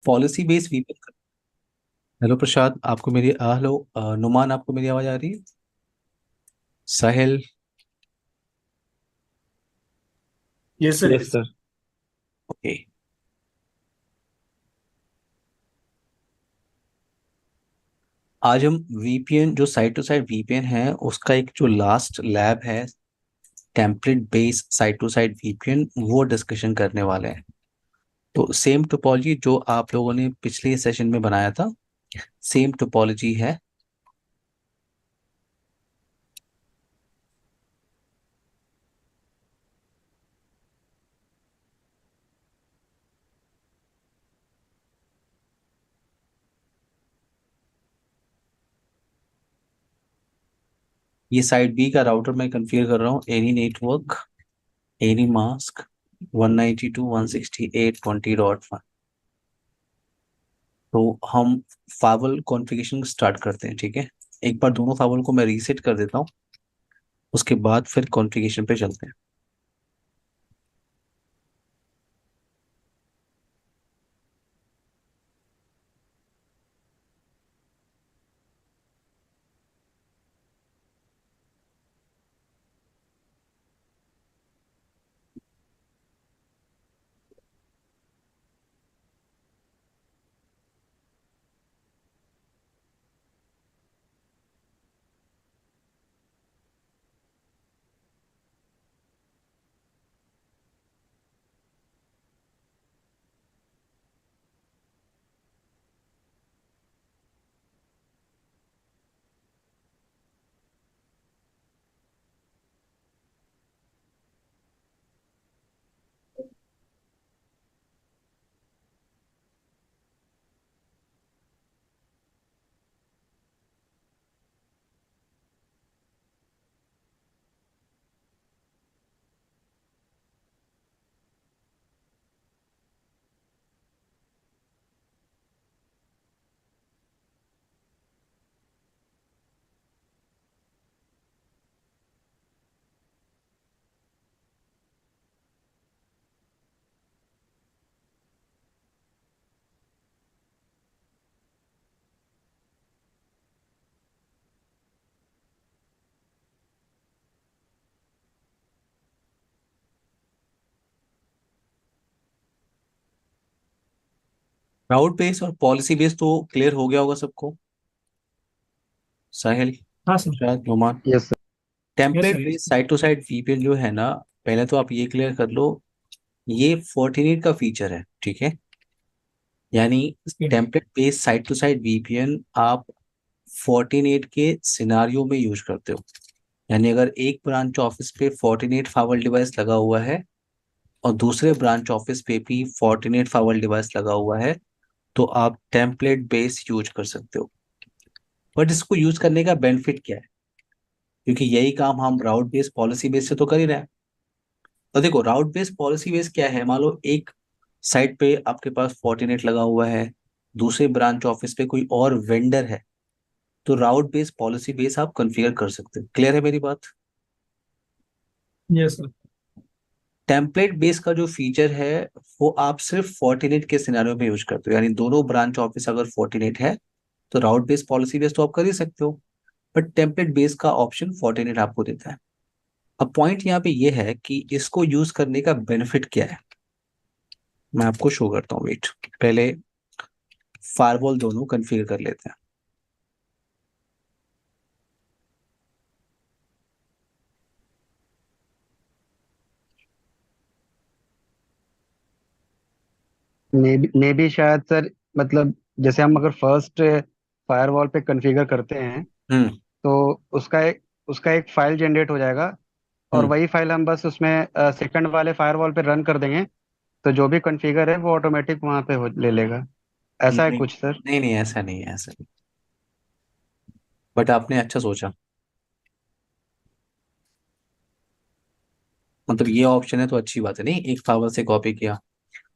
Policy based VPN. Hello प्रसाद, आपको मेरी hello Numan, आपको मेरी आवाज आ रही है? Sahil? Yes sir, yes yes. Sir. Okay. आज हम वीपीएन, जो साइड टू साइड वीपीएन है, उसका एक जो लास्ट लैब है, template based site to site VPN, वो डिस्कशन करने वाले हैं। तो सेम टोपोलॉजी जो आप लोगों ने पिछले सेशन में बनाया था, सेम टोपोलॉजी है। ये साइड बी का राउटर मैं कॉन्फ़िगर कर रहा हूँ, एनी नेटवर्क, एनी मास्क 192.168.20.1। तो हम फावल कॉन्फ़िगरेशन स्टार्ट करते हैं, ठीक है? एक बार दोनों फावल को मैं रीसेट कर देता हूँ, उसके बाद फिर कॉन्फ़िगरेशन पे चलते हैं। क्लाउड बेस और पॉलिसी बेस तो क्लियर हो गया होगा सबको। साहिल, हाँ सर। शायद, Numan. Yes sir. Yes template sir, yes. Base site to site VPN जो है ना, पहले तो आप ये क्लियर कर लो, ये फोर्टिनेट का फीचर है, ठीक है? यानी okay. Template based site to site VPN आप फोर्टिनेट के सिनारियो में यूज करते हो। यानी अगर एक ब्रांच ऑफिस पे फोर्टिनेट फावर डिवाइस लगा हुआ है और दूसरे ब्रांच ऑफिस पे भी फोर्टिनेट फावर डिवाइस लगा हुआ है, तो आप टेम्पलेट बेस यूज कर सकते हो। बट इसको यूज करने का बेनिफिट क्या है? क्योंकि यही काम हम राउट बेस पॉलिसी बेस से तो कर ही रहे हैं। तो देखो, राउट बेस पॉलिसी बेस क्या है, मान लो एक साइट पे आपके पास फोर्टिनेट लगा हुआ है, दूसरे ब्रांच ऑफिस पे कोई और वेंडर है, तो राउट बेस पॉलिसी बेस आप कॉन्फ़िगर कर सकते हो। क्लियर है मेरी बात? Yes sir. टेम्पलेट बेस का जो फीचर है, वो आप सिर्फ फोर्टिनेट के सिनेरियो में यूज करते हो। यानी दोनों ब्रांच ऑफिस अगर फोर्टिनेट है, तो राउट बेस पॉलिसी बेस तो आप कर ही सकते हो, बट टेम्पलेट बेस का ऑप्शन फोर्टिनेट आपको देता है। अब पॉइंट यहाँ पे ये है कि इसको यूज करने का बेनिफिट क्या है, मैं आपको शो करता हूँ। वेट, पहले फायरवॉल दोनों कॉन्फ़िगर कर लेते हैं। मे भी शायद सर, मतलब जैसे हम अगर फर्स्ट फायरवॉल पे कॉन्फ़िगर करते हैं हम्म। तो उसका एक फाइल जनरेट हो जाएगा। और हम्म। वही फाइल हम बस उसमें सेकंड वाले फायरवॉल पे रन कर देंगे, तो जो भी कॉन्फ़िगर है वो ऑटोमेटिक वहाँ पे ले लेगा। ऐसा है नहीं कुछ सर। नहीं नहीं, ऐसा नहीं है, ऐसा नहीं। बट आपने अच्छा सोचा, मतलब ये ऑप्शन है तो अच्छी बात है, नहीं एक फावल से कॉपी किया।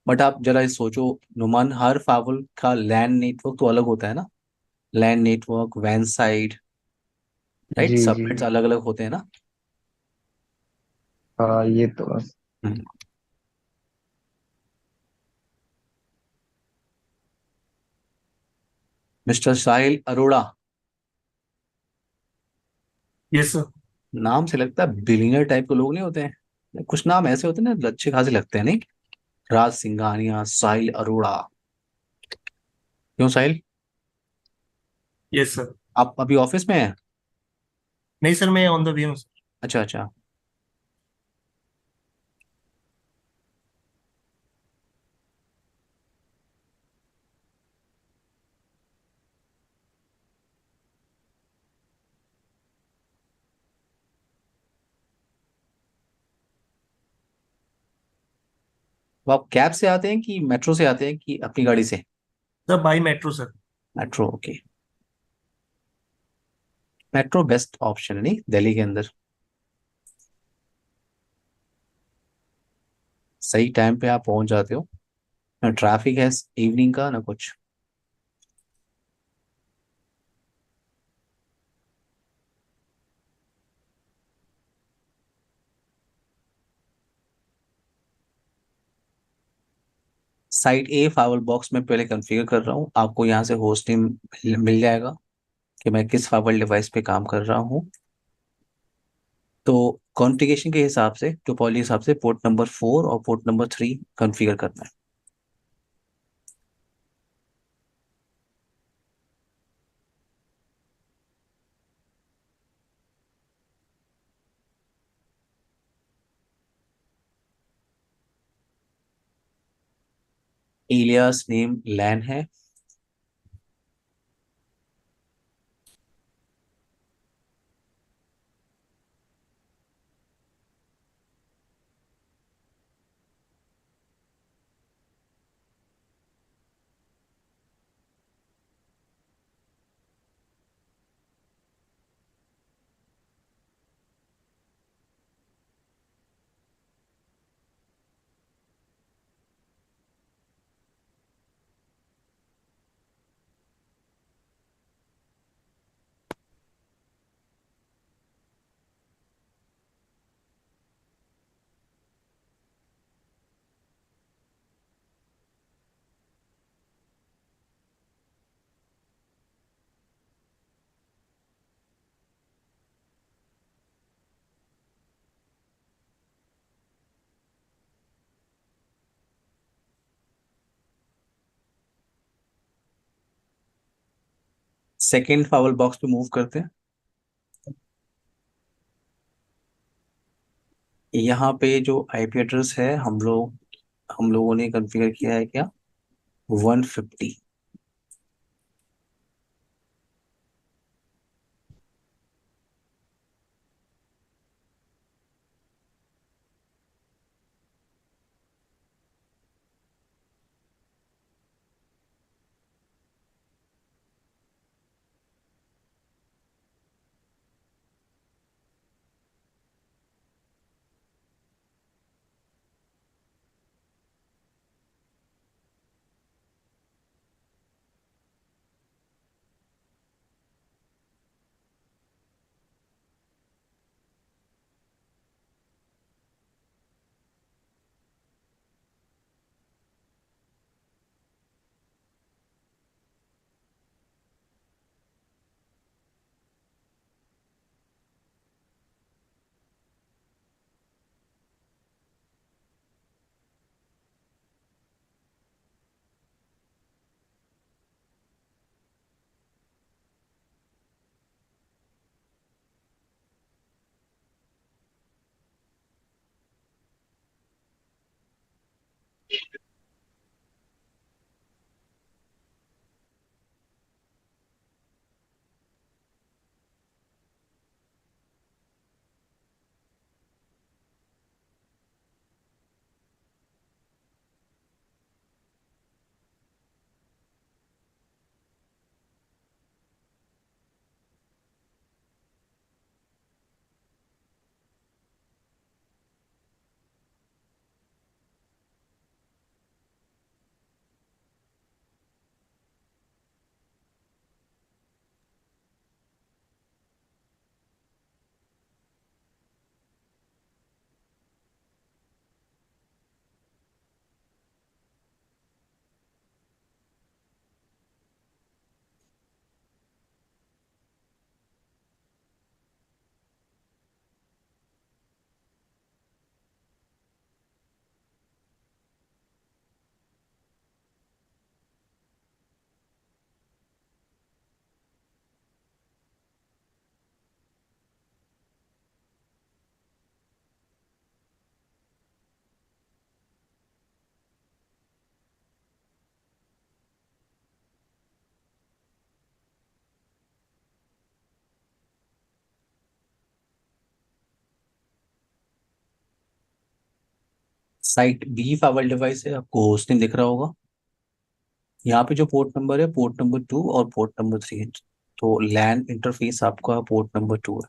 बट आप जरा इस सोचो, नुमान, हर फावल का लैन नेटवर्क तो अलग होता है ना। लैन नेटवर्क, वैन साइड, राइट, जी जी। सबनेट्स अलग अलग होते हैं ना। हाँ, ये तो। Hmm. Mister Sahil Arora. Yes sir. नाम से लगता है बिलियनर टाइप के लोग नहीं होते हैं, कुछ नाम ऐसे होते हैं ना, अच्छे खासे लगते हैं नहीं। राज सिंघानिया, साहिल अरोड़ा। क्यों साहिल? Yes sir. आप अभी ऑफिस में हैं? नहीं सर, मैं ऑन द वे हूँ सर। अच्छा अच्छा। तो आप कैब से आते हैं कि मेट्रो से आते हैं कि अपनी गाड़ी से? Sir by metro sir. Metro, okay. Metro best option है नहीं दिल्ली के अंदर। सही टाइम पे आप पहुंच जाते हो, ना ट्रैफिक है इवनिंग का ना कुछ। साइट ए फाइवल बॉक्स में पहले कॉन्फ़िगर कर रहा हूँ, आपको यहाँ से होस्ट नेम मिल जाएगा कि मैं किस फाइवल डिवाइस पे काम कर रहा हूँ। तो कॉन्फ़िगरेशन के हिसाब से, टोपोलॉजी के हिसाब से पोर्ट नंबर 4 और पोर्ट नंबर 3 कॉन्फ़िगर करना है। एलियास नेम लैन है। सेकेंड फाइवल बॉक्स पे मूव करते हैं। यहाँ पे जो आईपी एड्रेस है, हम लोगों ने कॉन्फ़िगर किया है क्या? 150। साइट बी फाइवल डिवाइस है, आपको होस्टिंग दिख रहा होगा। यहाँ पे जो पोर्ट नंबर है, पोर्ट नंबर 2 और पोर्ट नंबर 3 है। तो लैन इंटरफेस आपका पोर्ट नंबर 2 है।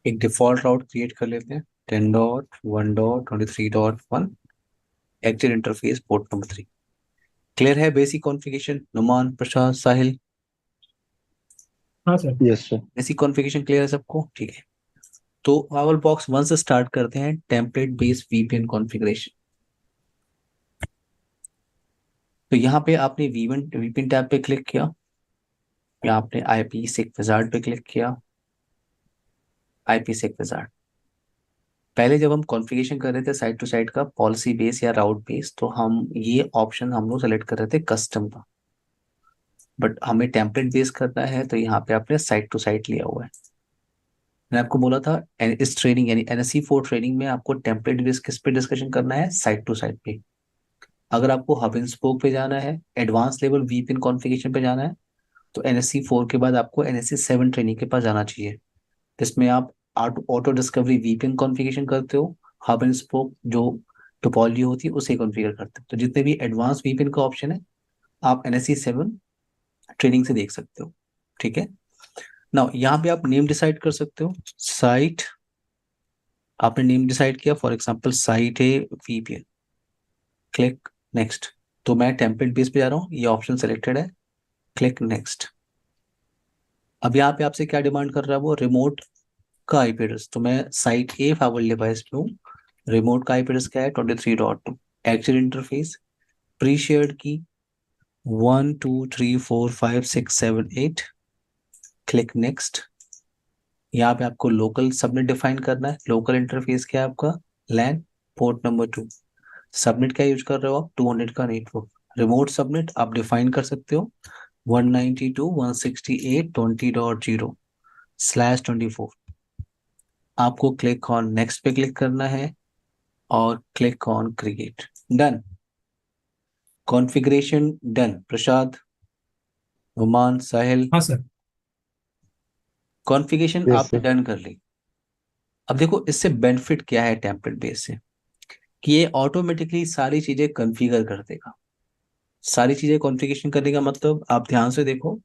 एक डिफॉल्ट राउट क्रिएट कर लेते हैं, 10.1.23.1 active interface port number 3। Clear है बेसिक कॉन्फ़िगरेशन? नुमान, प्रशांत, साहिल, हाँ sir. Yes sir. Basic configuration clear है सबको? ठीक है। तो पावर बॉक्स 1 से स्टार्ट करते हैं, टेम्पलेट बेस्ड वीपीएन कॉन्फ़िगरेशन। तो यहाँ पे आपने वीपीएन टैब पे क्लिक किया, या आपने आईपी सेक विजार्ड पे क्लिक किया। आईपी सेक विजार्ड, पहले जब हम कॉन्फ़िगरेशन कर रहे थे साइट टू साइट का, पॉलिसी बेस या राउट बेस, तो हम ये ऑप्शन हम लोग सेलेक्ट कर रहे थे कस्टम का। बट हमें टेम्पलेट बेस करना है, तो यहाँ पे आपने साइट टू साइट लिया हुआ है। मैंने आपको बोला था इस ट्रेनिंग यानी NSE 4 ट्रेनिंग में आपको टेम्पलेट बेस किस पे डिस्कशन करना है? साइट टू साइट पे। अगर आपको हब एंड स्पोक पे जाना है, एडवांस लेवल वीपीएन कॉन्फ़िगरेशन पे जाना है, तो NSE 4 के बाद आपको NSE 7 ट्रेनिंग के पास जाना चाहिए, जिसमें आप ऑटो डिस्कवरी वीपीएन कॉन्फ़िगरेशन करते हो, हब एंड स्पोक जो टोपोलॉजी होती है उसे कॉन्फ़िगर करते हो। तो जितने भी एडवांस वीपीएन का ऑप्शन है, आप NSE 7 ट्रेनिंग से देख सकते हो। ठीक है ना? यहाँ पे आप नेम डिसाइड कर सकते हो। साइट, आपने नेम डिसाइड किया, फॉर एग्जांपल साइट है वीपीएन, क्लिक नेक्स्ट। तो मैं टेम्पलेट बेस पे जा रहा हूँ, ये ऑप्शन सेलेक्टेड है, क्लिक नेक्स्ट। अब यहाँ पे आपसे क्या डिमांड कर रहा है वो? रिमोट का आईपी एड्रेस। तो मैं साइट ए फाइवल डिवाइस पे हूँ, रिमोट का आईपी एड्रेस क्या है? 23.2। एक्चुअल इंटरफेस प्री शेयर्ड की 1 2 3 4 5 6 7 8, क्लिक नेक्स्ट। यहाँ पे आपको लोकल सबनेट डिफाइन करना है। लोकल इंटरफेस क्या है आपका? LAN port number 2। सबनेट क्या यूज कर रहे हो आप? 200 का नेटवर्क। रिमोट सबनेट आप डिफाइन कर सकते हो 192.168.20.0/24। आपको क्लिक ऑन नेक्स्ट पे क्लिक करना है और click on create. Done, configuration done. Prasad, Roman, Sahil, हाँ सर। कॉन्फ़िगरेशन यस आपने सर। डन कर ली। अब देखो इससे बेनिफिट क्या है टेम्पलेट बेस से, कि ये ऑटोमेटिकली सारी चीजें कॉन्फ़िगर कर देगा। सारी चीजें कॉन्फ़िगरेशन करने का मतलब आप ध्यान से देखो,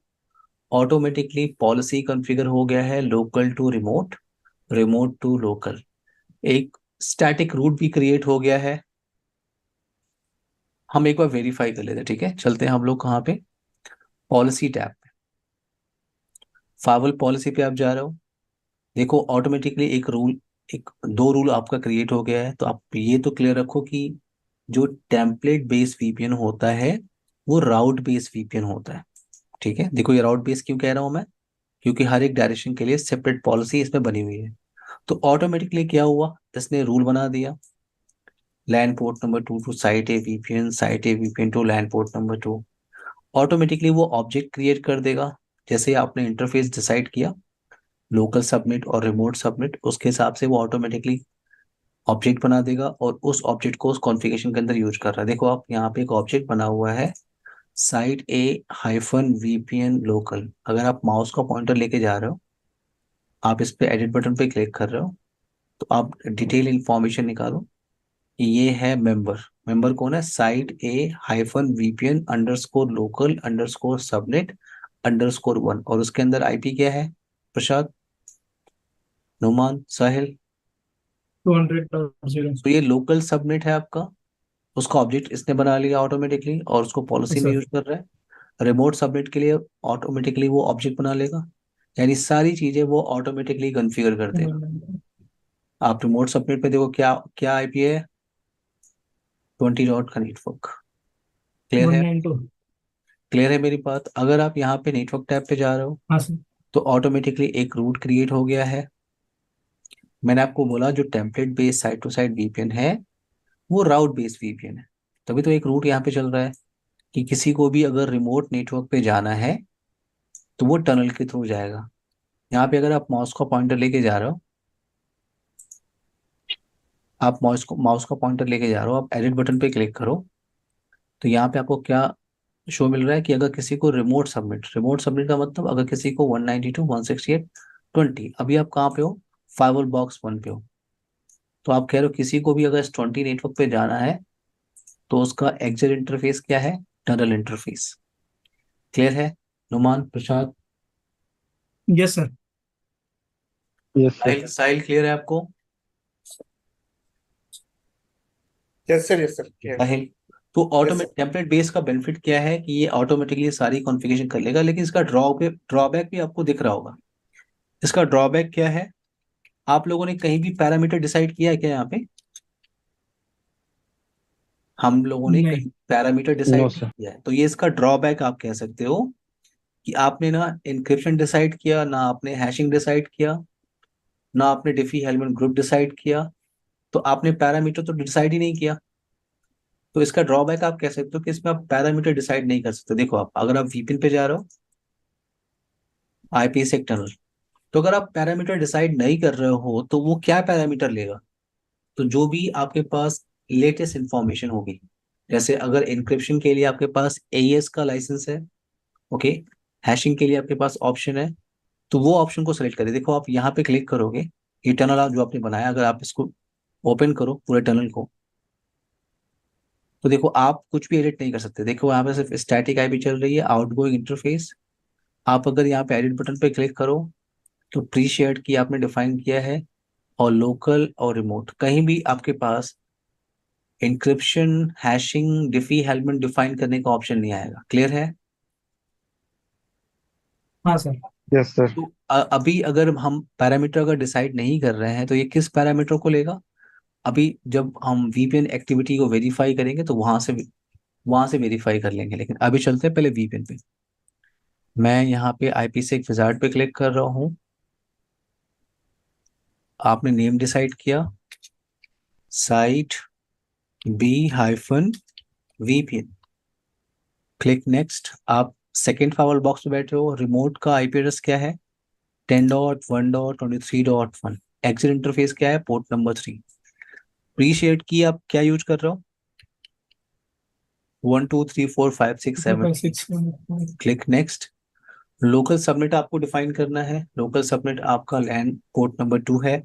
ऑटोमेटिकली पॉलिसी कॉन्फ़िगर हो गया है, local to remote, remote to local. एक स्टैटिक रूट भी क्रिएट हो गया है। हम एक बार वेरीफाई कर लेते हैं, ठीक है? चलते हैं हम लोग कहाँ पे? पॉलिसी टैब पे, फाइवल पॉलिसी पे आप जा रहे हो। देखो ऑटोमेटिकली एक रूल, एक दो रूल आपका क्रिएट हो गया है। तो आप ये तो क्लियर रखो कि जो टेम्पलेट बेस्ड वीपीएन होता है वो राउट बेस्ड वीपीएन होता है। ठीक है, देखो ये राउट बेस्ड क्यों कह रहा हूं मैं, क्योंकि हर एक डायरेक्शन के लिए सेपरेट पॉलिसी इसमें बनी हुई है। तो ऑटोमेटिकली क्या हुआ, इसने रूल बना दिया, LAN port number 2 to site A VPN, site A VPN to LAN port number 2। Automatically वो ऑब्जेक्ट क्रिएट कर देगा। जैसे आपने इंटरफेस डिसाइड किया, लोकल सबमिट और रिमोट सबमिट, उसके हिसाब से वो ऑटोमेटिकली ऑब्जेक्ट बना देगा और उस ऑब्जेक्ट को उस कॉन्फ़िगरेशन के अंदर यूज कर रहा है। देखो आप यहाँ पे एक ऑब्जेक्ट बना हुआ है, site A hyphen VPN local. अगर आप माउस का पॉइंटर लेके जा रहे हो, आप इस पे एडिट बटन पे क्लिक कर रहे हो, तो आप डिटेल इंफॉर्मेशन निकालो। कि ये है मेंबर। मेंबर कौन है? Site A hyphen VPN underscore local underscore subnet underscore one, और उसके अंदर आईपी क्या है प्रसाद, नुमान, साहिल? 200.0। तो ये लोकल सबनेट है आपका, उसका ऑब्जेक्ट इसने बना लिया ऑटोमेटिकली और उसको पॉलिसी में सर। यूज कर रहा है। रिमोट सबनेट के लिए ऑटोमेटिकली वो ऑब्जेक्ट बना लेगा, यानी सारी चीजें वो ऑटोमेटिकली कॉन्फ़िगर कर देगा। आप रिमोट सबनेट पे देखो क्या क्या आईपी है, 20 डॉट का नेटवर्क। क्लियर वन है? नाइन टू क्लियर है मेरी बात? अगर आप यहाँ पे नेटवर्क टैब पे जा रहे हो हाँ सर। तो ऑटोमेटिकली एक रूट क्रिएट हो गया है। मैंने आपको बोला जो template based site to site VPN है वो राउट बेस्ड वीपीएन है, तभी तो एक रूट यहाँ पे चल रहा है कि किसी को भी अगर रिमोट नेटवर्क पे जाना है तो वो टनल के थ्रू जाएगा। यहाँ पे अगर आप माउस का पॉइंटर लेके जा रहे हो, आप माउस का पॉइंटर लेके जा रहे हो, आप एडिट बटन पे क्लिक करो, तो यहाँ पे आपको क्या शो मिल रहा है कि अगर किसी को रिमोट सबमिट का मतलब अगर किसी को 192.168.20, अभी आप कहाँ पे हो? फाइवर बॉक्स वन पे हो। तो आप कह रहे हो किसी को भी अगर इस 20 नेटवर्क पे जाना है तो उसका एग्जिट इंटरफेस क्या है? Tunnel interface. क्लियर है Numan, Prasad, yes sir. Yes sir. Sahil? Sahil clear है आपको? Yes sir, yes sir, clear. Sahil, तो yes sir. Automatic template base का बेनिफिट क्या है कि ये ऑटोमेटिकली सारी कॉन्फ़िगरेशन कर लेगा, लेकिन इसका ड्रॉबैक भी आपको दिख रहा होगा। इसका ड्रॉबैक क्या है? आप लोगों ने कहीं भी पैरामीटर डिसाइड किया है क्या यहाँ पे? हम लोगों ने नहीं। कहीं पैरामीटर नो डिसाइड नहीं सर। किया है, तो ये इसका ड्रॉबैक आप कह सकते हो कि आपने ना इंक्रिप्शन डिसाइड किया, ना आपने हैशिंग डिसाइड किया, ना आपने डिफी हेलमैन ग्रुप डिसाइड किया, तो आपने पैरामीटर तो डिसाइड ही नहीं किया। तो इसका ड्रॉबैक आप कह सकते हो कि इसमें आप पैरामीटर डिसाइड नहीं कर सकते। देखो आप अगर आप वीपीएन पे जा रहे हो, आईपी से टनल, तो अगर आप पैरामीटर डिसाइड नहीं कर रहे हो तो वो क्या पैरामीटर लेगा? तो जो भी आपके पास लेटेस्ट इंफॉर्मेशन होगी, जैसे अगर इंक्रिप्शन के लिए आपके पास एईएस का लाइसेंस है, ओके, हैशिंग के लिए आपके पास ऑप्शन है, तो वो ऑप्शन को सेलेक्ट करें। देखो आप यहाँ पे क्लिक करोगे, ये टनल आप जो आपने बनाया अगर आप इसको ओपन करो पूरे टनल को, तो देखो आप कुछ भी एडिट नहीं कर सकते। देखो यहाँ पे सिर्फ स्टैटिक आईपी चल रही है, आउटगोइंग इंटरफेस। आप अगर यहाँ पे एडिट बटन पे क्लिक करो तो प्री शेयर्ड की आपने डिफाइन किया है, और लोकल और रिमोट कहीं भी आपके पास इंक्रिप्शन, हैशिंग, डिफी हेलमेट डिफाइन करने का ऑप्शन नहीं आएगा। क्लियर है? हाँ सर। Yes sir. तो अभी अगर हम पैरामीटर अगर डिसाइड नहीं कर रहे हैं तो ये किस पैरामीटर को लेगा? अभी जब हम वीपीएन एक्टिविटी को वेरीफाई करेंगे तो वहां से वेरीफाई कर लेंगे, लेकिन अभी चलते हैं पहले वीपीएन पे। मैं यहाँ पे आईपी से एक विजार्ड पे क्लिक कर रहा हूँ। आपने नेम डिसाइड किया, site B hyphen VPN, click next. आप सेकेंड फाइवल बॉक्स में बैठे हो, रिमोट का आईपी एड्रेस क्या है? 10.1.23.1। एग्जिट इंटरफेस क्या है? Port number 3। प्रीशिएट की आप क्या यूज कर रहे हो? 1 2 3 4 5 6 7। 2.6। Click next. लोकल सबनेट आपको डिफाइन करना है, लोकल सबनेट आपका लैंड पोर्ट नंबर 2 है,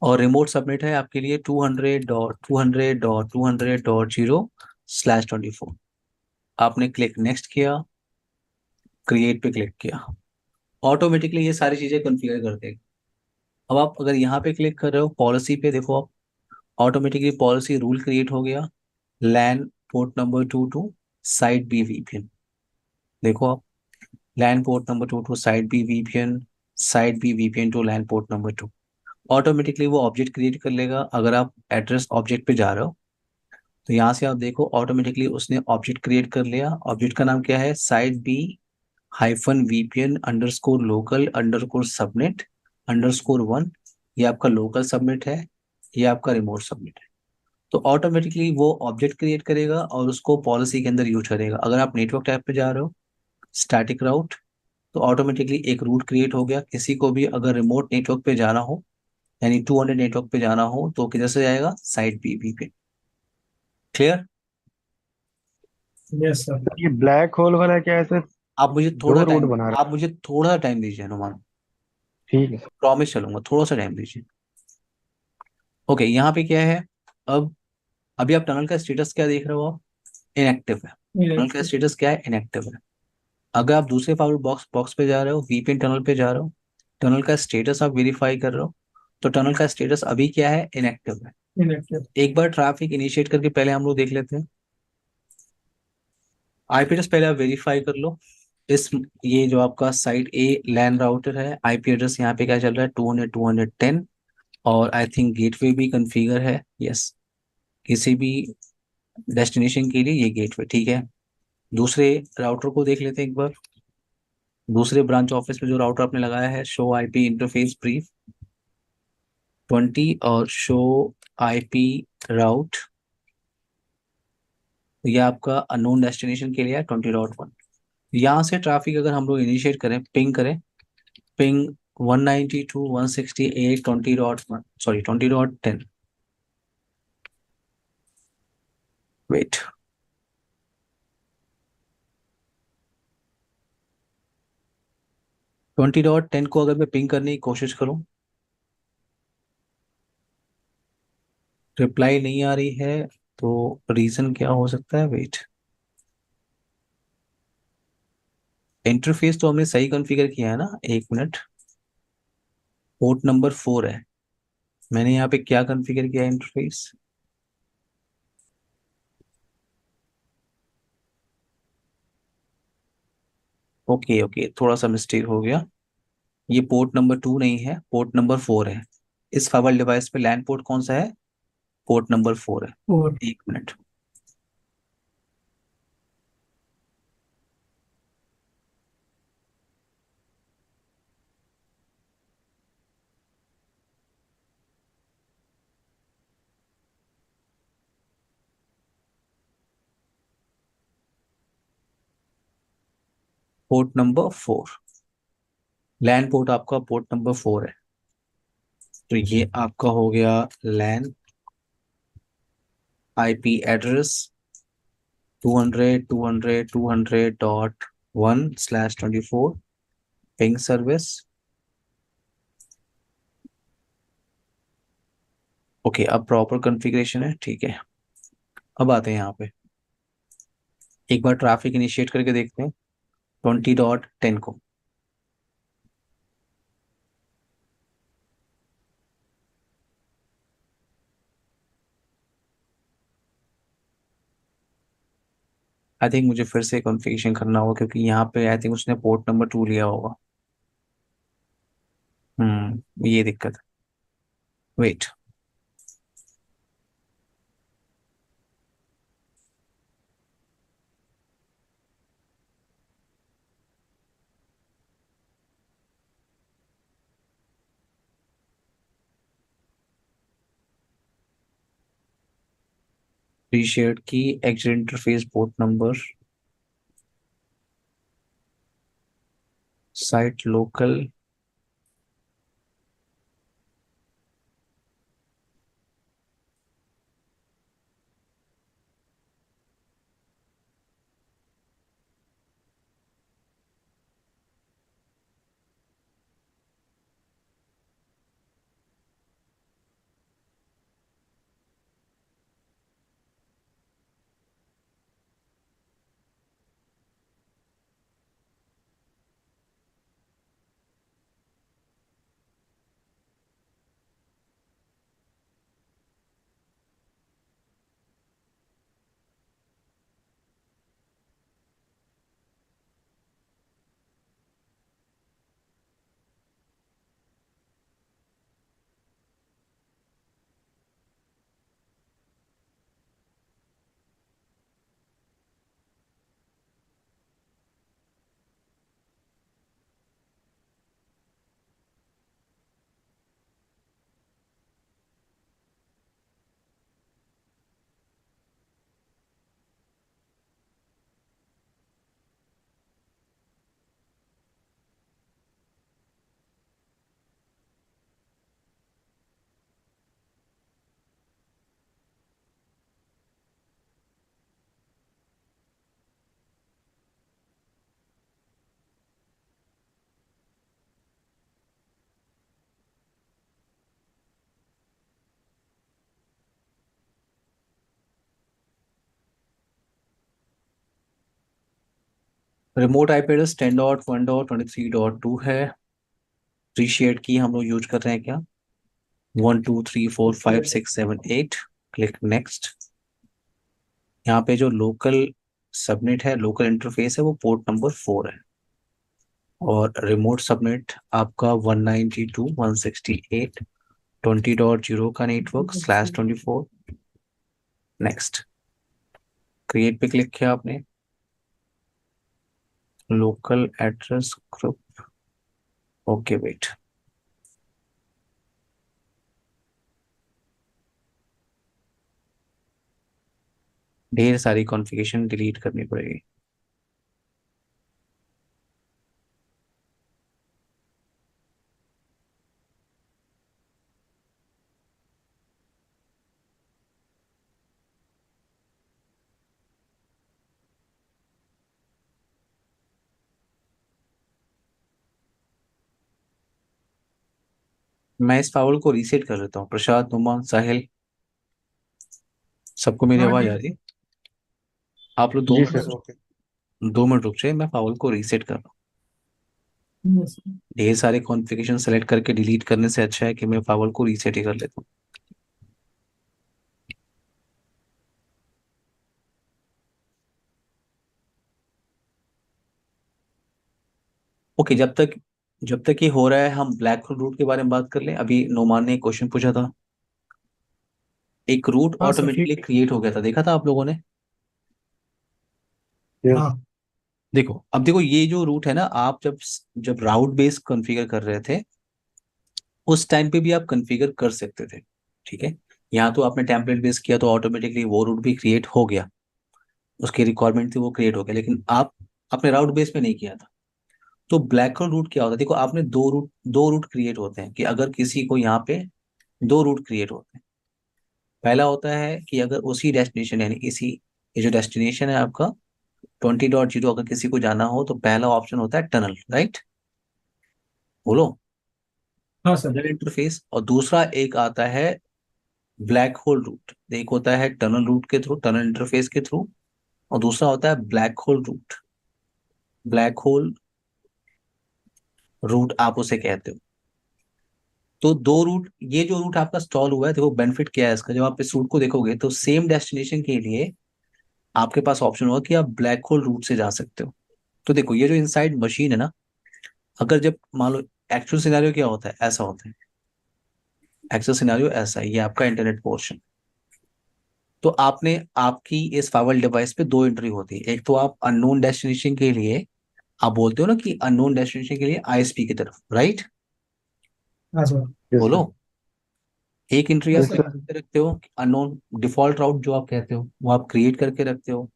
और रिमोट सबनेट है आपके लिए 200.200.200.0/24। आपने क्लिक नेक्स्ट किया, क्रिएट पे क्लिक किया, ऑटोमेटिकली ये सारी चीजें कॉन्फ़िगर कर देगा। अब आप अगर यहाँ पे क्लिक कर रहे हो पॉलिसी पे, देखो आप ऑटोमेटिकली पॉलिसी रूल क्रिएट हो गया, LAN port number 2 to site B VPN. देखो आप, LAN port number 2 to site B VPN to LAN port number 2। Automatically वो ऑब्जेक्ट क्रिएट कर लेगा। अगर आप एड्रेस ऑब्जेक्ट पे जा रहे हो तो यहाँ से आप देखो ऑटोमेटिकली उसने ऑब्जेक्ट क्रिएट कर लिया। ऑब्जेक्ट का नाम क्या है? Site B hyphen VPN underscore local underscore subnet underscore one. ये आपका लोकल सबनेट है, ये आपका रिमोट सबनेट है। तो ऑटोमेटिकली वो ऑब्जेक्ट क्रिएट करेगा और उसको पॉलिसी के अंदर यूज करेगा। अगर आप नेटवर्क टैब पे जा रहे हो, स्टैटिक राउट, तो ऑटोमेटिकली एक रूट क्रिएट हो गया। किसी को भी अगर रिमोट नेटवर्क पे जाना हो, यानी 200 नेटवर्क पे जाना हो, तो किधर से जाएगा? साइट बी पे। क्लियर? Yes sir. ये ब्लैक होल वाला क्या है सर? आप मुझे थोड़ा दो रूट टाइम बना आप रहा मुझे थोड़ा सा टाइम दीजिए अनुमान, है। ठीक है सर। प्रॉमिस चलूंगा, थोड़ा सा टाइम दीजिए। ओके, यहाँ पे क्या है? अब अभी आप टनल का स्टेटस क्या देख रहे हो? आप इनएक्टिव है। टनल का स्टेटस क्या है? इनएक्टिव है। अगर आप दूसरे फाइल बॉक्स बॉक्स पे जा रहे हो, वीपीएन टनल पे जा रहे हो, टनल का स्टेटस आप वेरीफाई कर रहे हो, तो टनल का स्टेटस अभी क्या है? इनएक्टिव है। इनएक्टिव। एक बार ट्रैफिक इनिशिएट करके पहले हम लोग देख लेते हैं। आईपी एड्रेस पहले आप वेरीफाई कर लो। इस ये जो आपका साइट ए लैन राउटर है, आईपी एड्रेस यहाँ पे क्या चल रहा है? 200 और आई थिंक गेटवे भी कॉन्फ़िगर है। यस, किसी भी डेस्टिनेशन के लिए ये गेटवे ठीक है। दूसरे राउटर को देख लेते हैं एक बार। दूसरे ब्रांच ऑफिस में जो राउटर आपने लगाया है, शो आईपी इंटरफेस ब्रीफ 20 और शो आईपी राउट, ये आपका अननोन डेस्टिनेशन के लिए है 20.1। यहाँ से ट्रैफिक अगर हम लोग इनिशिएट करें, पिंग करें, पिंग 192.168.20.1 सॉरी 20.10। वेट, 20.10 को अगर मैं पिंग करने की कोशिश करूं, रिप्लाई नहीं आ रही है, तो रीजन क्या हो सकता है? वेट, इंटरफेस तो हमने सही कॉन्फ़िगर किया है ना? एक मिनट, पोर्ट नंबर 4 है। मैंने यहाँ पे क्या कॉन्फ़िगर किया है इंटरफेस? ओके ओके, थोड़ा सा मिस्टेक हो गया। ये पोर्ट नंबर 2 नहीं है, पोर्ट नंबर 4 है। इस फाइबर डिवाइस पे लैन पोर्ट कौन सा है? पोर्ट नंबर 4 है। और एक minute, port number 4, LAN port आपका पोर्ट नंबर 4 है। तो ये आपका हो गया LAN IP address 200.200.1/24 ping service. Okay, अब प्रॉपर कॉन्फ़िगरेशन है, ठीक है। अब आते हैं यहाँ पे, एक बार ट्रैफिक इनिशिएट करके देखते हैं 20.10 को। आई थिंक मुझे फिर से कॉन्फ़िगरेशन करना होगा, क्योंकि यहाँ पे आई थिंक उसने पोर्ट नंबर 2 लिया होगा। ये दिक्कत है। वेट, रीशेयर्ड की exit interface port number, site local, remote IP address 10.1.23.2 है। अप्रिशिएट की हम लोग यूज कर रहे हैं क्या? 1 2 3 4 5 6 7 8। Click next. यहाँ पे जो लोकल सबनेट है, लोकल इंटरफेस है, वो पोर्ट नंबर 4 है। और रिमोट सबनेट आपका 192.168.20.0 का नेटवर्क /24। नेक्स्ट। क्रिएट पे क्लिक किया आपने। Local address group. Okay wait. ढेर सारी कॉन्फ़िगरेशन डिलीट करनी पड़ेगी। मैं इस फाइल को रीसेट कर लेता हूँ। प्रसाद, नुमान, साहिल, सबको मेरी हाँ आवाज जी। आ रही है? आप लोग जी सर सर। ओके। 2 मिनट रुक जाइए, मैं फाइल को रीसेट कर रहा हूँ। Yes sir. ढेर सारे कॉन्फ़िगरेशन सेलेक्ट करके डिलीट करने से अच्छा है कि मैं फाइल को रीसेट ही कर लेता हूँ। ओके, जब तक ये हो रहा है, हम ब्लैक होल रूट के बारे में बात कर लें। अभी नोमान ने एक क्वेश्चन पूछा था। एक रूट हाँ सर। ऑटोमेटिकली क्रिएट हो गया था, देखा था आप लोगों ने? यस। हाँ देखो, अब देखो, ये जो रूट है ना, आप जब जब राउट बेस कॉन्फ़िगर कर रहे थे, उस टाइम पे भी आप कॉन्फ़िगर कर सकते थे। ठीक है। यहाँ तो आपने टेम्पलेट बेस किया तो ऑटोमेटिकली वो रूट भी क्रिएट हो गया। उसकी रिक्वायरमेंट थी, वो क्रिएट हो गया। लेकिन आप अपने राउट बेस पे नहीं किया था। तो ब्लैक होल रूट क्या होता है? देखो, आपने दो रूट क्रिएट होते हैं कि अगर किसी को यहाँ पे दो रूट क्रिएट होते हैं। पहला होता है कि अगर उसी डेस्टिनेशन, यानी इसी, ये जो डेस्टिनेशन है आपका 20.0, अगर किसी को जाना हो तो पहला ऑप्शन होता है टनल, राइट? बोलो। हाँ सर। Tunnel interface. और दूसरा एक आता है ब्लैक होल रूट। एक होता है टनल रूट के थ्रू, टनल इंटरफेस के थ्रू। और दूसरा होता है black hole route. Black hole route आप उसे कहते हो। तो दो रूट, ये जो रूट आपका स्टॉल हुआ है, देखो बेनिफिट क्या है इसका। जब आप इस रूट को देखोगे तो सेम डेस्टिनेशन के लिए आपके पास ऑप्शन होगा कि आप ब्लैक होल रूट से जा सकते हो। तो देखो, ये जो इनसाइड मशीन है ना, अगर जब मान लो, एक्चुअल सिनेरियो क्या होता है, ऐसा होता है। एक्चुअल सिनेरियो ऐसा है, ये आपका इंटरनेट पोर्शन। तो आपने, आपकी इस फाइवल डिवाइस पे दो एंट्री होती है। एक तो आप अननोन डेस्टिनेशन के लिए, आप बोलते हो ना कि अननोन डेस्टिनेशन के लिए आईएसपी की तरफ, राइट? हाँ सर। यस बोलो। सर। एक एंट्री आप यस यस क्या सर। सर। करके रखते हो? अननोन डिफॉल्ट राउट जो आप कहते हो, वो आप क्रिएट करके रखते हो।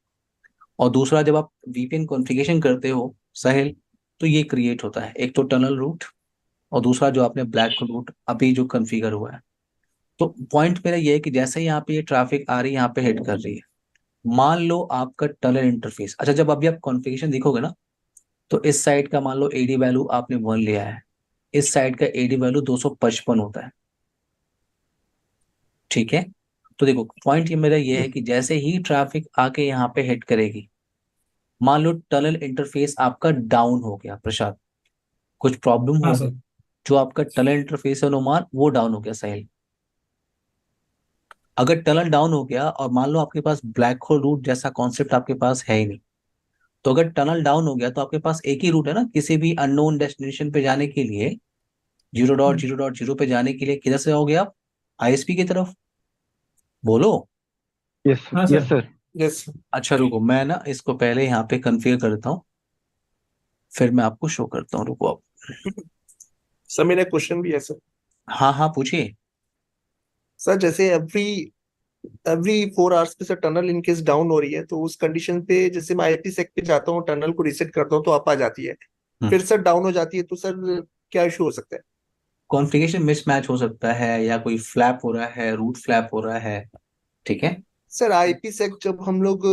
और दूसरा, जब आप वीपीएन कॉन्फ़िगरेशन करते हो साहिल, तो ये क्रिएट होता है। एक तो टनल रूट, और दूसरा जो आपने ब्लैक रूट अभी जो कॉन्फ़िगर हुआ है। तो पॉइंट मेरा ये है कि जैसे यहाँ पे ये ट्रैफिक आ रही है, यहाँ पे हिट कर रही है। मान लो आपका टनल इंटरफेस, अच्छा, जब अभी आप कॉन्फ़िगरेशन देखोगे ना, तो इस साइड का मान लो एडी वैल्यू आपने 1 लिया है। इस साइड का एडी वैल्यू 255 होता है। ठीक है। तो देखो, पॉइंट ये मेरा ये है कि जैसे ही ट्रैफिक आके यहाँ पे हिट करेगी, मान लो टनल इंटरफेस आपका डाउन हो गया, प्रशांत, कुछ प्रॉब्लम हाँ हो गई, सर। जो आपका टनल इंटरफेस है नुमान, वो डाउन हो गया साहिल। अगर टनल डाउन हो गया और मान लो आपके पास ब्लैक होल रूट जैसा कॉन्सेप्ट आपके पास है ही नहीं, तो अगर टनल डाउन हो गया तो आपके पास एक ही रूट है ना किसी भी अननोन डेस्टिनेशन पे जाने के लिए। 0.0.0 पे जाने के लिए किधर से आओगे आप? आईएसपी की तरफ। बोलो। यस हाँ यस सर। सर। यस अच्छा रुको, मैं ना इसको पहले यहाँ पे कन्फिगर करता हूँ, फिर मैं आपको शो करता हूँ। रुको आप। सर, मेरा क्वेश्चन भी है सर। हाँ हाँ, पूछिए। सर, जैसे एवरी एवरी 4 आवर्स पे sir tunnel in case down हो रही है, तो उस कंडीशन पे जैसे मैं आईपी सेक पे जाता हूँ, टनल को रीसेट करता हूँ तो आप आ जाती है। हम्म। फिर सर डाउन हो जाती है, तो सर क्या इशू हो सकता है? कॉन्फ़िगरेशन मिसमैच हो सकता है, या कोई फ्लैप हो रहा है, रूट फ्लैप हो रहा है। ठीक है। सर आईपी सेक जब हम लोग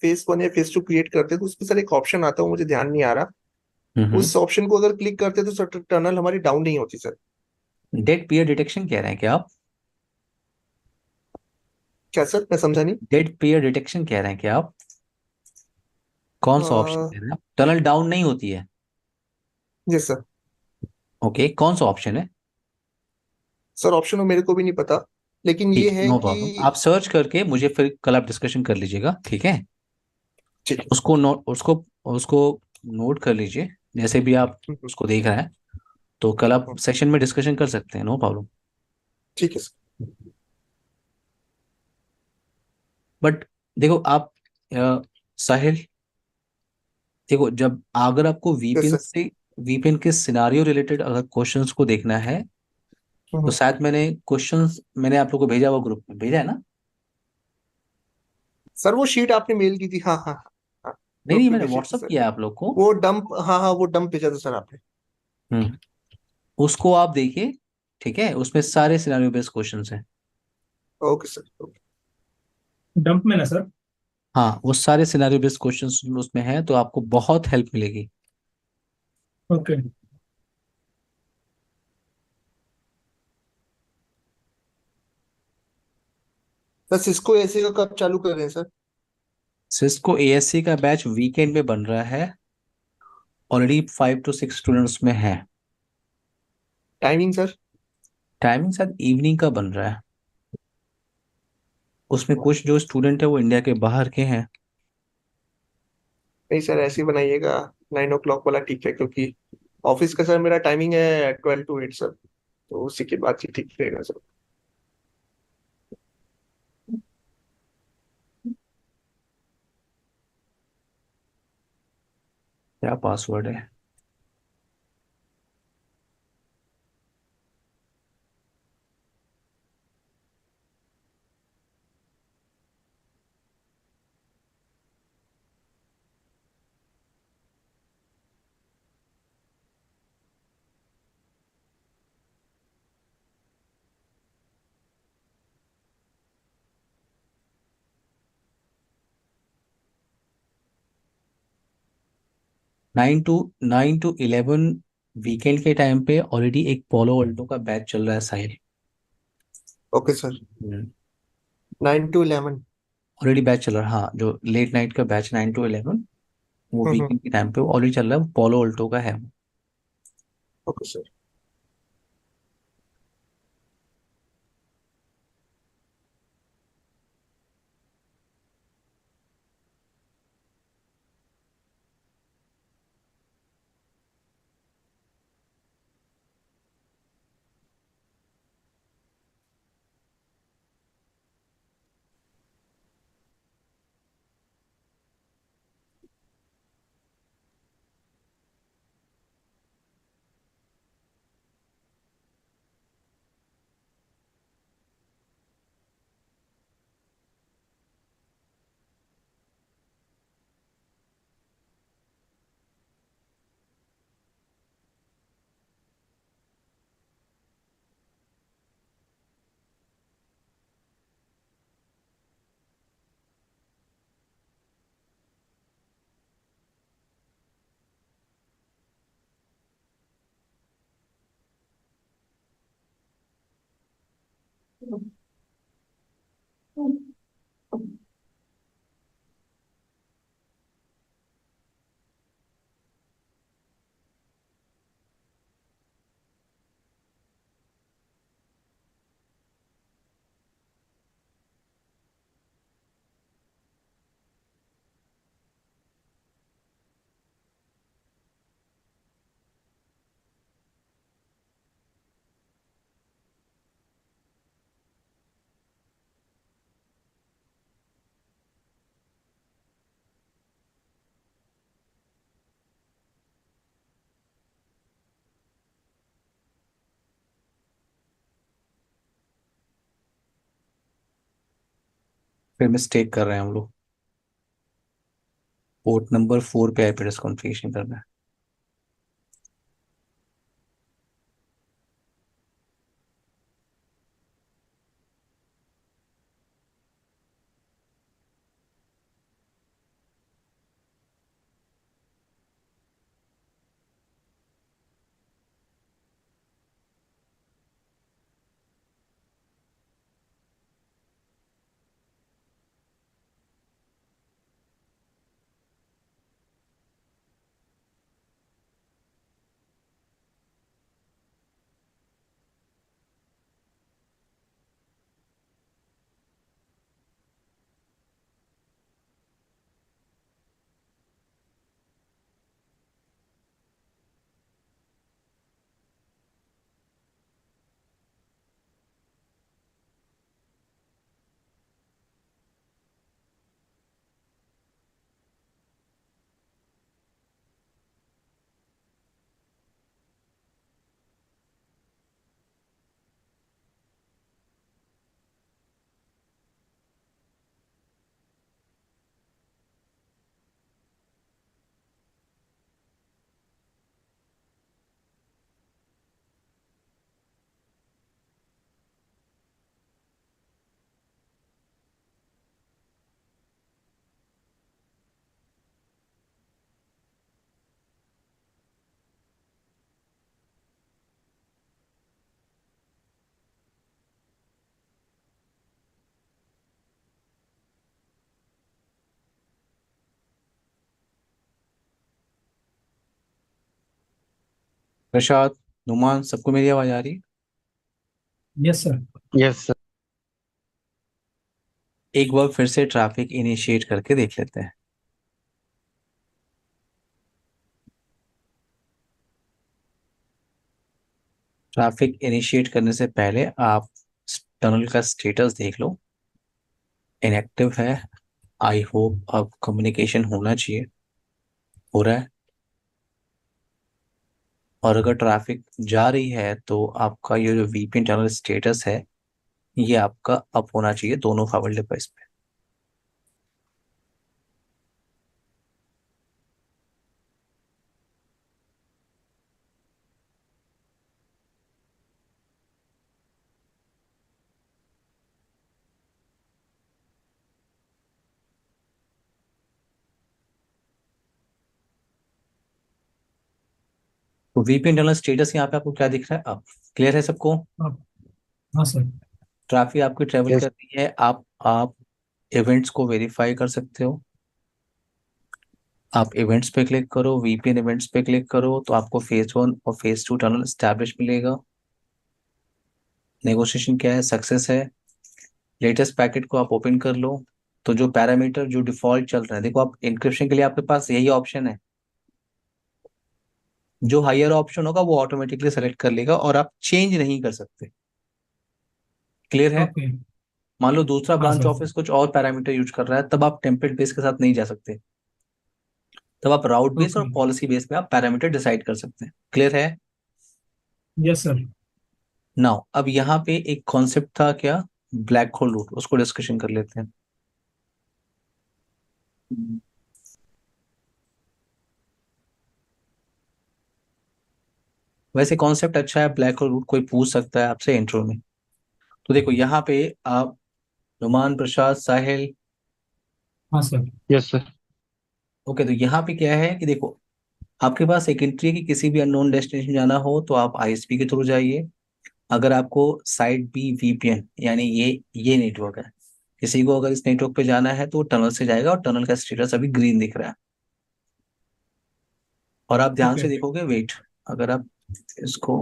फेस 1 या फेस 2 क्रिएट करते हैं, तो उसमें सर एक ऑप्शन आता है, मुझे ध्यान नहीं आ रहा। हम्म। उस ऑप्शन को अगर क्लिक करते हैं तो सर टनल हमारी डाउन नहीं होती सर। डेड पीयर डिटेक्शन कह रहे हैं क्या आप? क्या सर, मैं समझा नहीं। डेड पीयर डिटेक्शन कह रहे हैं क्या आप? कौन सा ऑप्शन दे रहे हैं? टनल डाउन नहीं होती है। Yes sir. ओके, कौन सा ऑप्शन है? सर ऑप्शन मेरे को भी नहीं पता, लेकिन ये ठीक, है नो कि प्रॉब्लम, आप सर्च करके मुझे फिर कल आप डिस्कशन कर लीजिएगा, ठीक है? ठीक है। उसको नोट उसको उसको नोट कर लीजिए, जैसे भी आप हम्म, उसको देख रहे हैं। तो कल आप हम्म, सेशन में डिस्कशन कर सकते हैं, नो प्रॉब्लम। ठीक है सर। बट देखो आप, साहिल, देखो जब अगर आपको यस वीपीएन सर। से वीपीएन के सिनारियो रिलेटेड अगर क्वेश्चंस को देखना है, तो हम्म, शायद मैंने आप लोगों को भेजा, वो ग्रुप में भेजा है ना? सर वो शीट आपने मेल की थी, हाँ हाँ हाँ, नहीं नहीं, ग्रुप में मैंने भेजी थी व्हाट्सअप सर। किया है आप लोग को। वो डंप, हाँ हाँ, वो डंप भेजा था सर आपने। हम्म, उसको आप देखिए, ठीक है? उसमें सारे सिनारियो बेस्ड क्वेश्चंस हैं। Okay sir, okay. डंप में ना सर? हाँ, वो सारे सिनारियो बेस्ड क्वेश्चंस उसमें हैं, तो आपको बहुत हेल्प मिलेगी। ओके। सर सिस्को एसी का कब चालू कर रहे हैं सर? सिस्को एएससी का बैच वीकेंड में बन रहा है, ऑलरेडी 5 to 6 स्टूडेंट्स में है। Timing sir? टाइमिंग शायद इवनिंग का बन रहा है। उसमें कुछ जो स्टूडेंट है वो इंडिया के बाहर के हैं। नहीं सर, ऐसे ही बनाइएगा। 9 o'clock वाला ठीक है, क्योंकि ऑफिस का सर मेरा टाइमिंग है 12 to 8 सर, तो उसी के बाद ही ठीक रहेगा सर। क्या पासवर्ड है? 9 to 11 वीकेंड के टाइम पे ऑलरेडी एक पोलो अल्टो का बैच चल रहा है, Sahil. Okay sir. 9 to 11। Already batch चल रहा है, हाँ, जो लेट नाइट का बैच 9 to 11, वो हम्म। वीकेंड के टाइम पे ऑलरेडी चल रहा है, पोलो अल्टो का है। Okay sir. फिर मिस्टेक कर रहे हैं हम लोग, पोर्ट नंबर 4 पे आईपी एड्रेस कॉन्फ़िगरेशन करना है। प्रशांत, नुमान, सबको मेरी आवाज आ रही है? Yes sir. Yes sir. एक बार फिर से ट्रैफिक इनिशिएट करके देख लेते हैं। ट्रैफिक इनिशिएट करने से पहले आप टनल का स्टेटस देख लो। इनएक्टिव है। आई होप अब कम्युनिकेशन होना चाहिए, हो रहा है। और अगर ट्रैफिक जा रही है तो आपका ये जो वीपीएन टनल स्टेटस है, ये आपका अप होना चाहिए दोनों फाइबर डिवाइस पे। तो वीपीएन टनल स्टेटस यहाँ पे आपको क्या दिख रहा है अब? क्लियर है सबको? हाँ। हाँ सर। ट्रैफिक आपकी ट्रेवल यस। कर रही है, आप इवेंट्स को वेरीफाई कर सकते हो। आप इवेंट्स पे क्लिक करो, वीपीएन इवेंट्स पे क्लिक करो, तो आपको फेज 1 और फेज 2 टनल स्टैब्लिश मिलेगा। नेगोशिएशन क्या है? सक्सेस है। लेटेस्ट पैकेट को आप ओपन कर लो। तो जो पैरामीटर जो डिफॉल्ट चल रहा है, देखो आप इंक्रिप्शन के लिए आपके पास यही ऑप्शन है। जो हायर ऑप्शन होगा वो ऑटोमेटिकली सेलेक्ट कर लेगा और आप चेंज नहीं कर सकते। क्लियर है? ओके। मान लो दूसरा हाँ ब्रांच सर। ऑफिस कुछ और पैरामीटर यूज कर रहा है, तब आप टेम्पलेट बेस के साथ नहीं जा सकते। तब आप राउट बेस ओके। और पॉलिसी बेस पे आप पैरामीटर डिसाइड कर सकते हैं। क्लियर है? Yes sir. नाउ अब यहाँ पे एक कॉन्सेप्ट था क्या, ब्लैक होल रूट, उसको डिस्कशन कर लेते हैं। वैसे कॉन्सेप्ट अच्छा है, ब्लैक होल रूट कोई पूछ सकता है आपसे इंट्रो में। तो देखो यहाँ पे आप, नुमान, प्रसाद, साहिल, हाँ सर। Yes sir. ओके, तो यहाँ पे क्या है कि देखो, आपके पास एक एंट्री है कि किसी भी अननोन डेस्टिनेशन जाना हो तो आप आईएसपी के थ्रू जाइए। अगर आपको साइट बी वीपीएन, यानी ये नेटवर्क है, किसी को अगर इस नेटवर्क पे जाना है तो वो टनल से जाएगा, और टनल का स्टेटस अभी ग्रीन दिख रहा है। और आप ध्यान ओके। से देखोगे, वेट, अगर आप इसको,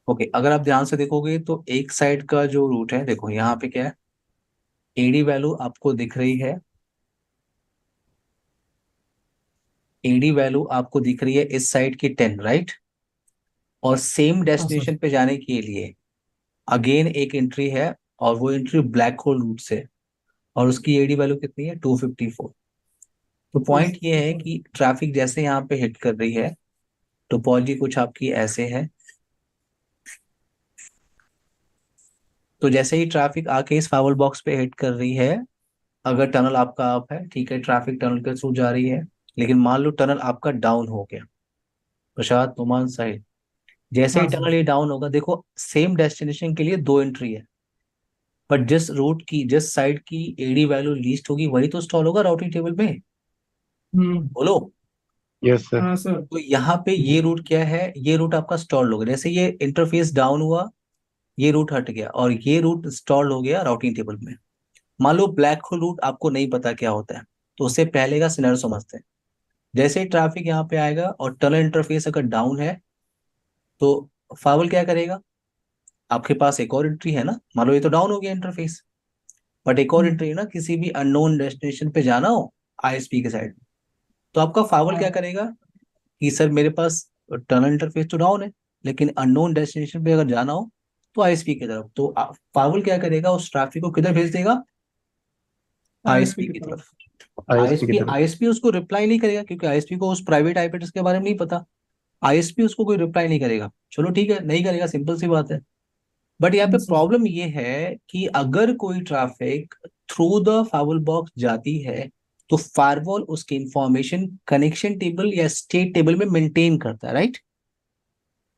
ओके, अगर आप ध्यान से देखोगे तो एक साइड का जो रूट है, देखो यहाँ पे क्या है, एडी वैल्यू आपको दिख रही है। एडी वैल्यू आपको दिख रही है इस साइड की 10, राइट? और सेम हाँ सर। डेस्टिनेशन पे जाने के लिए अगेन एक एंट्री है, और वो एंट्री ब्लैक होल रूट से, और उसकी एडी वैल्यू कितनी है? 254। तो पॉइंट ये है कि ट्रैफिक जैसे यहाँ पे हिट कर रही है, टोपोलॉजी कुछ आपकी ऐसे है। तो जैसे ही ट्रैफिक आके इस फाइबर बॉक्स पे हिट कर रही है, अगर टनल आपका अप है, ठीक है, ट्रैफिक टनल के थ्रू जा रही है। लेकिन मान लो टनल आपका डाउन हो गया, प्रशांत, तुमान, साहिल, जैसे ही हाँ सर। टनल ये डाउन होगा, देखो सेम डेस्टिनेशन के लिए दो एंट्री है, बट जिस रूट की, जिस साइड की एडी वैल्यू लीस्ट होगी वही तो स्टॉल होगा राउटिंग टेबल में। हम्म। बोलो। Yes sir. हाँ सर। तो यहाँ पे ये रूट क्या है? ये रूट आपका स्टॉल होगा। जैसे ये इंटरफेस डाउन हुआ, ये रूट हट गया, और ये रूट स्टॉल हो गया राउटिंग टेबल में। मान लो ब्लैक होल रूट आपको नहीं पता क्या होता है, तो उससे पहले का सिनेरियो समझते हैं। जैसे ही ट्रैफिक यहाँ पे आएगा और टनल इंटरफेस अगर डाउन है, तो फावल क्या करेगा? आपके पास एक और एंट्री है ना, मान लो ये तो डाउन हो गया इंटरफेस, बट एक और हम्म। एंट्री है ना, किसी भी अननोन डेस्टिनेशन पे जाना हो आईएसपी के साइड, तो आपका फावल क्या हाँ। करेगा कि सर मेरे पास टनल इंटरफेस तो डाउन है, लेकिन अननोन डेस्टिनेशन पे अगर जाना हो तो आईएसपी की तरफ, तो फावल क्या करेगा? उस ट्रैफिक को किधर भेज देगा? आईएसपी आईएसपी की की तरफ। तरफ। आईएसपी की आईएसपी तरफ। आईएसपी उसको रिप्लाई नहीं करेगा, क्योंकि आईएसपी को उस प्राइवेट आईपी एड्रेस के बारे में नहीं पता। आईएसपी उसको कोई रिप्लाई नहीं करेगा। चलो ठीक है, नहीं करेगा, सिंपल सी बात है। बट यहाँ पे सर। प्रॉब्लम ये है कि अगर कोई traffic through the fibre box जाती है, तो फायरवॉल उसकी इंफॉर्मेशन कनेक्शन टेबल या स्टेट टेबल में मेंटेन करता है, राइट?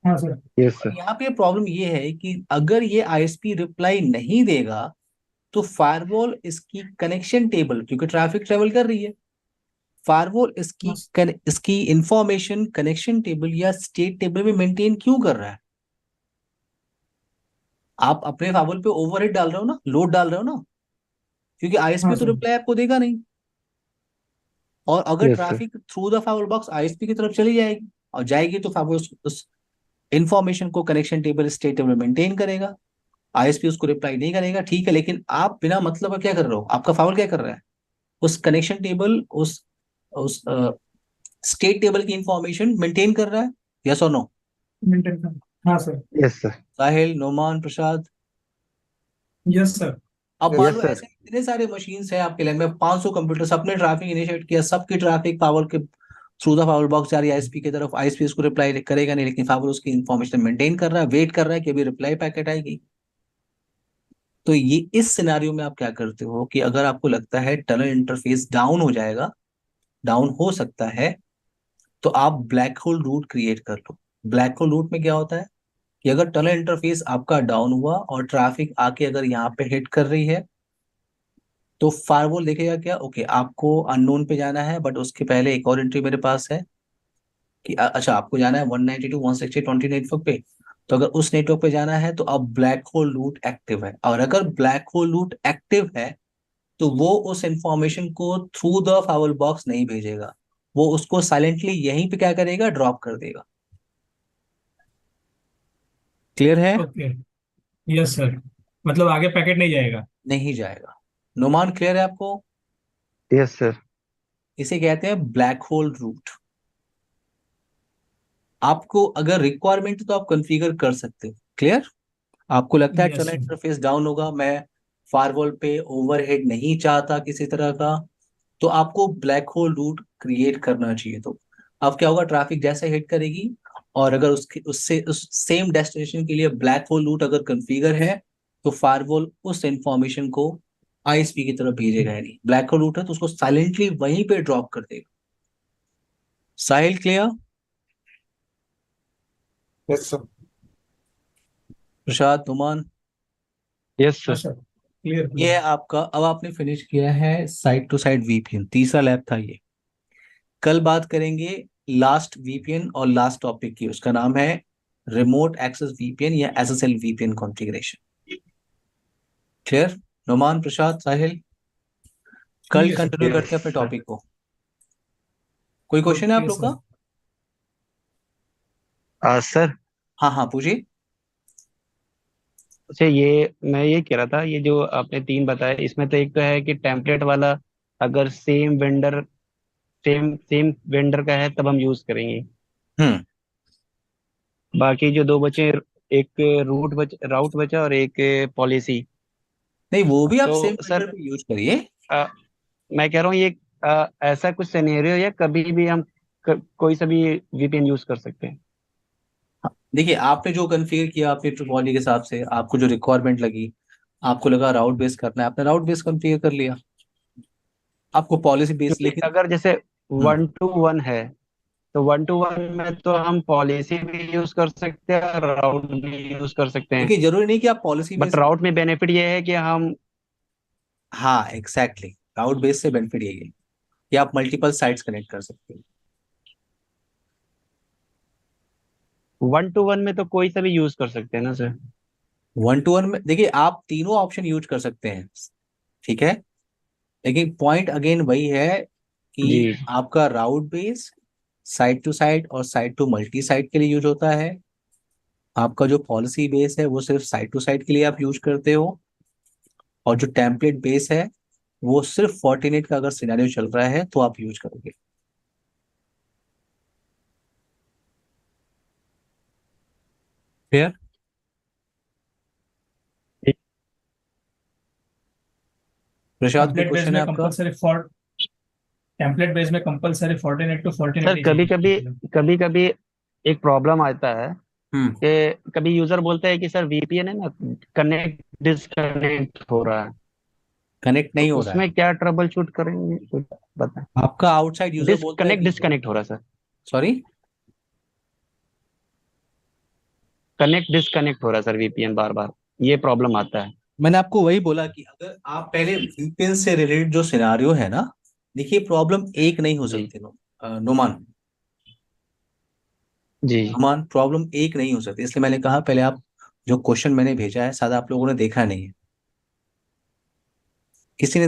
हाँ सर। यस और सर। यहाँ पे प्रॉब्लम ये है कि अगर ये आईएसपी रिप्लाई नहीं देगा, तो फायरवॉल इसकी कनेक्शन टेबल, क्योंकि ट्रैफिक ट्रेवल कर रही है, फायरवॉल हाँ इसकी इंफॉर्मेशन कनेक्शन टेबल या स्टेट टेबल में मेंटेन क्यों कर रहा है? आप अपने फायरवॉल पे ओवरहेड डाल रहे हो ना, लोड डाल रहे हो ना, क्योंकि आईएसपी हाँ तो सर। रिप्लाई आपको देगा नहीं। और अगर yes sir. Traffic through the firewall box ISP की तरफ चली जाएगी और जाएगी तो फायरवॉल उस इंफॉर्मेशन को कनेक्शन टेबल स्टेट टेबल में मेंटेन करेगा, आईएसपी उसको रिप्लाई नहीं करेगा, ठीक है। लेकिन आप बिना मतलब का क्या कर रहे हो, आपका फायरवॉल क्या कर रहा है, उस कनेक्शन टेबल उस स्टेट टेबल की इंफॉर्मेशन मेंटेन कर रहा है। यस और नो? मेंटेन कर। हाँ sir. Yes sir. Sahil, Noman, Prasad. Yes sir. अब मान यस लो सर। ऐसे इतने सारे मशीन्स हैं आपके लैब में, 500 कंप्यूटर, सबने ट्रैफिक इनिशिएट किया, सबकी ट्रैफिक फाइवर के थ्रू द फाइवर बॉक्स जा रही है आईएसपी की तरफ, आईएसपी उसको रिप्लाई करेगा नहीं, लेकिन फाइवर उसकी इंफॉर्मेशन मेंटेन कर रहा है, वेट कर रहा है कि अभी रिप्लाई पैकेट आएगी। तो ये इस सिनारियो में आप क्या करते हो कि अगर आपको लगता है टनल इंटरफेस डाउन हो जाएगा, डाउन हो सकता है, तो आप ब्लैक होल रूट क्रिएट कर लो। ब्लैक होल रूट में क्या होता है कि अगर टनल इंटरफेस आपका डाउन हुआ और ट्रैफिक आके अगर यहाँ पे हिट कर रही है, तो फायरवॉल देखेगा क्या, ओके आपको अननोन पे जाना है, बट उसके पहले एक और एंट्री मेरे पास है कि अच्छा आपको जाना है 192.168.20 नेटवर्क पे। तो अगर उस नेटवर्क पे जाना है तो अब ब्लैक होल रूट एक्टिव है, और अगर ब्लैक होल रूट एक्टिव है तो वो उस इंफॉर्मेशन को थ्रू द फाइवल बॉक्स नहीं भेजेगा, वो उसको साइलेंटली यहीं पे क्या करेगा, ड्रॉप कर देगा। क्लियर है? ओके। Yes sir. मतलब आगे पैकेट नहीं जाएगा। नहीं जाएगा। नुमान, क्लियर है आपको? Yes sir. इसे कहते हैं ब्लैक होल रूट। आपको अगर रिक्वायरमेंट तो आप कॉन्फ़िगर कर सकते हो। क्लियर? आपको लगता है yes tunnel sir. Interface down होगा, मैं फायरवॉल पे ओवरहेड नहीं चाहता किसी तरह का, तो आपको ब्लैक होल रूट क्रिएट करना चाहिए। तो अब क्या होगा, ट्रैफिक जैसे हिट करेगी और अगर उसके उससे उस सेम डेस्टिनेशन के लिए ब्लैक होल रूट अगर कॉन्फ़िगर है, तो फायरवॉल उस इंफॉर्मेशन को आईएसपी की तरफ भेजेगा ही नहीं। ब्लैक होल रूट है तो उसको साइलेंटली वहीं पे ड्रॉप कर देगा। Sahil, clear? Yes sir. Prasad, तुमान। यस हाँ सर। सर। क्लियर ये है क्लियर। आपका, अब आपने फिनिश किया है साइड टू साइड वीपीएन, तीसरा लैब था ये। कल बात करेंगे लास्ट वीपीएन और लास्ट टॉपिक की, उसका नाम है रिमोट एक्सेस वीपीएन या SSL VPN configuration. Clear? Noman, Prasad, Sahil, कल ठीक है सर। कंटिन्यू यस करते हैं अपने सर। टॉपिक को। कोई क्वेश्चन है आप ओके लोग का? सर। सर, हाँ हाँ, पूछिए। अच्छा ये मैं ये कह रहा था, ये जो आपने तीन बताए इसमें तो एक तो है कि टेम्पलेट वाला अगर सेम सेम वेंडर का है तब हम यूज करेंगे। हम्म। बाकी जो दो बचे, एक राउट बचा और एक पॉलिसी। नहीं, वो भी आप तो सेम वेंडर सर, पे यूज करिए। अ, मैं कह रहा हूँ ये ऐसा कुछ सिनेरियो या कभी भी हम कोई सा भी वीपीएन यूज कर सकते हैं। हाँ, देखिए आपने जो कन्फिगर किया अपनी टोपोलॉजी के हिसाब से, आपको जो रिक्वायरमेंट लगी, आपको लगा राउट बेस करना है, आपने राउट बेस कन्फिगर कर लिया। आपको पॉलिसी बेस, क्योंकि लेकिन अगर जैसे हम्म 1 to 1 है तो 1 to 1 में तो हम पॉलिसी भी यूज कर सकते हैं और राउट भी यूज कर सकते हैं। देखिए जरूरी नहीं कि आप पॉलिसी बट बेस। राउट में बेनिफिट ये है कि हम हाँ एग्जैक्टली, राउट बेस से बेनिफिट यही है कि आप मल्टीपल साइट्स कनेक्ट कर सकते हो। 1 to 1 में तो कोई सा भी यूज कर सकते हैं ना सर। 1 to 1 में देखिए आप तीनों ऑप्शन यूज कर सकते हैं, ठीक है। लेकिन पॉइंट अगेन वही है कि जी। आपका राउट बेस साइड टू साइड और साइड टू मल्टी साइड के लिए यूज होता है। आपका जो पॉलिसी बेस है वो सिर्फ साइड टू साइड के लिए आप यूज करते हो, और जो टेम्पलेट बेस है वो सिर्फ फॉर्टिनेट का अगर सिनेरियो चल रहा है तो आप यूज करोगे। क्लियर? प्रशांत, कोई टेम्पलेट बेस क्वेश्चन है में आपका? कंपलसरी फॉर टेम्पलेट बेस में compulsory Fortinet to Fortinet sir ही कभी चाहिए कभी मतलब। कभी कभी एक प्रॉब्लम आता है हम्म। कि कभी यूजर बोलता है कि सर वीपीएन है ना, कनेक्ट डिसकनेक्ट हो रहा है। कनेक्ट तो नहीं हो रहा है। उसमें क्या ट्रबल शूट करेंगे कुछ बताएं। आपका आउटसाइड यूजर बोलता है डिसकनेक्ट कि डिसकनेक्ट हो रहा है सर। सॉरी। कनेक्ट डिसकनेक्ट हो रहा है सर वीपीएन बार बार। ये प्रॉब्लम आता है। मैंने आपको वही बोला कि अगर आप पहले वीपीएन से रिलेटेड जो सिनारियो है ना, देखिए प्रॉब्लम एक नहीं हो जी सकती नुमान जी नुमान प्रॉब्लम एक नहीं हो सकती, इसलिए मैंने कहा पहले आप जो क्वेश्चन मैंने भेजा है शायद आप लोगों ने देखा नहीं है, किसी ने